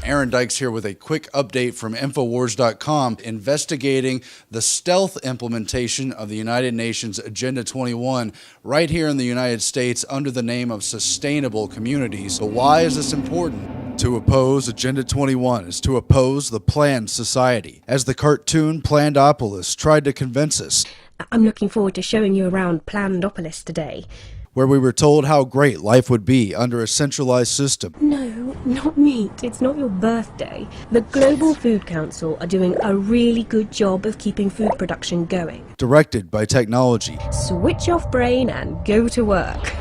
Aaron Dykes here with a quick update from Infowars.com investigating the stealth implementation of the United Nations Agenda 21 right here in the United States under the name of Sustainable Communities. So why is this important? To oppose Agenda 21 is to oppose the planned society, as the cartoon Plandopolis tried to convince us, I'm looking forward to showing you around Plandopolis today. where we were told how great life would be under a centralized system. No, not meat. It's not your birthday. The Global Food Council are doing a really good job of keeping food production going. Directed by technology. Switch off brain and go to work.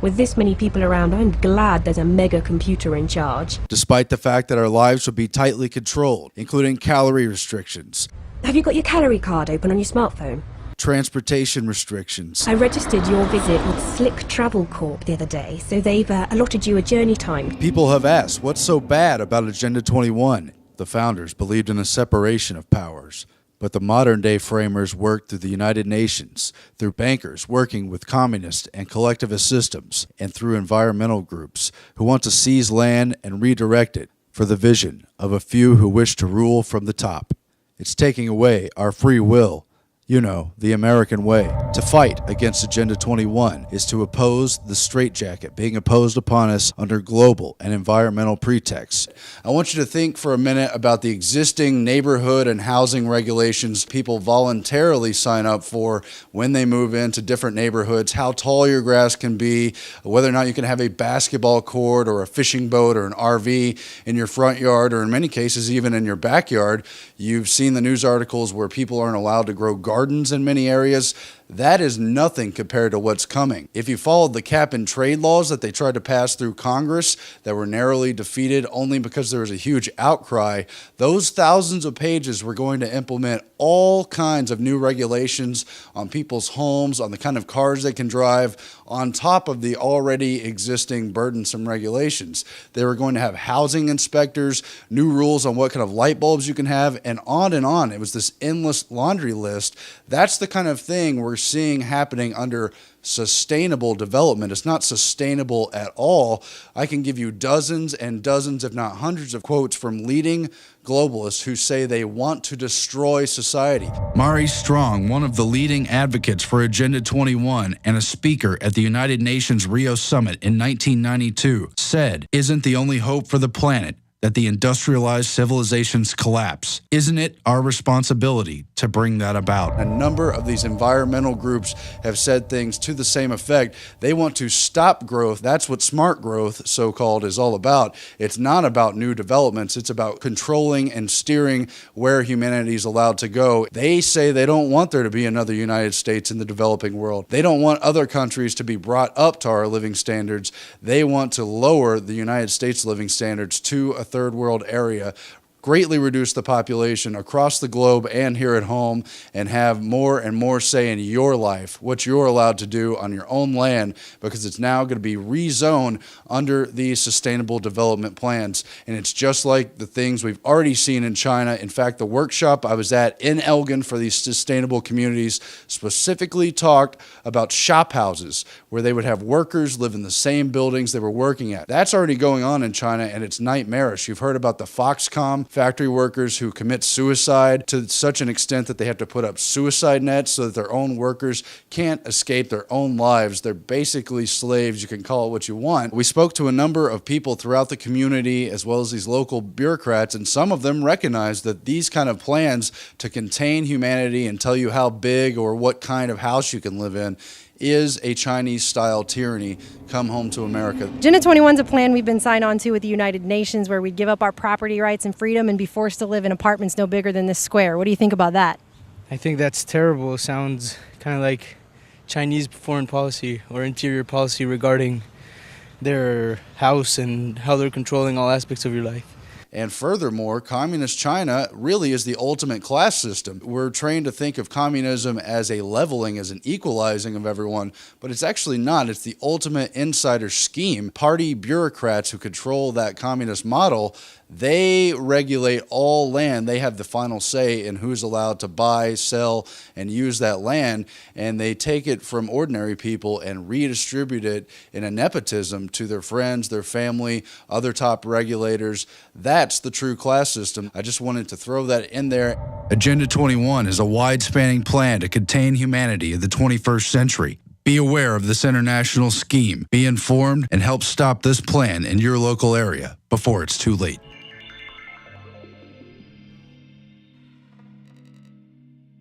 With this many people around, I'm glad there's a mega computer in charge. Despite the fact that our lives would be tightly controlled, including calorie restrictions, Have you got your calorie card open on your smartphone? transportation restrictions, I registered your visit with Slick Travel Corp the other day, so they've allotted you a journey time. people have asked, what's so bad about Agenda 21? The founders believed in a separation of powers, but the modern-day framers worked through the United Nations, through bankers working with communist and collectivist systems, and through environmental groups who want to seize land and redirect it for the vision of a few who wish to rule from the top. It's taking away our free will. You know, the American way. To fight against Agenda 21 is to oppose the straitjacket being imposed upon us under global and environmental pretexts. I want you to think for a minute about the existing neighborhood and housing regulations people voluntarily sign up for when they move into different neighborhoods, how tall your grass can be, whether or not you can have a basketball court or a fishing boat or an RV in your front yard, or in many cases even in your backyard. You've seen the news articles where people aren't allowed to grow gardens in many areas. That is nothing compared to what's coming. If you followed the cap and trade laws that they tried to pass through Congress that were narrowly defeated only because there was a huge outcry, those thousands of pages were going to implement all kinds of new regulations on people's homes, on the kind of cars they can drive, on top of the already existing burdensome regulations. They were going to have housing inspectors, new rules on what kind of light bulbs you can have, and on and on. It was this endless laundry list. That's the kind of thing we're seeing happening under sustainable development. It's not sustainable at all. I can give you dozens and dozens, if not hundreds, of quotes from leading globalists who say they want to destroy society. Mari Strong, one of the leading advocates for Agenda 21 and a speaker at the United Nations Rio Summit in 1992, said, "Isn't the only hope for the planet that the industrialized civilizations collapse? Isn't it our responsibility to bring that about?" A number of these environmental groups have said things to the same effect. They want to stop growth. That's what smart growth, so-called, is all about. It's not about new developments. It's about controlling and steering where humanity is allowed to go. They say they don't want there to be another United States in the developing world. They don't want other countries to be brought up to our living standards. They want to lower the United States living standards to a third world area, greatly reduce the population across the globe and here at home, and have more and more say in your life, what you're allowed to do on your own land, because it's now going to be rezoned under these sustainable development plans. And it's just like the things we've already seen in China. In fact, the workshop I was at in Elgin for these sustainable communities specifically talked about shop houses where they would have workers live in the same buildings they were working at. That's already going on in China, and it's nightmarish. You've heard about the Foxconn factory workers who commit suicide to such an extent that they have to put up suicide nets so that their own workers can't escape their own lives. They're basically slaves. You can call it what you want. We spoke to a number of people throughout the community as well as these local bureaucrats, and some of them recognize that these kind of plans to contain humanity and tell you how big or what kind of house you can live in is a Chinese-style tyranny. Come home to America. Agenda 21 is a plan we've been signed on to with the United Nations where we'd give up our property rights and freedom and be forced to live in apartments no bigger than this square. What do you think about that? I think that's terrible. It sounds kind of like Chinese foreign policy or interior policy regarding their house and how they're controlling all aspects of your life. And furthermore, communist China really is the ultimate class system. We're trained to think of communism as a leveling, as an equalizing of everyone, but it's actually not. It's the ultimate insider scheme. Party bureaucrats who control that communist model, they regulate all land. They have the final say in who's allowed to buy, sell, and use that land, and they take it from ordinary people and redistribute it in a nepotism to their friends, their family, other top regulators. That's the true class system. I just wanted to throw that in there. Agenda 21 is a wide-spanning plan to contain humanity in the 21st century. Be aware of this international scheme. Be informed and help stop this plan in your local area before it's too late.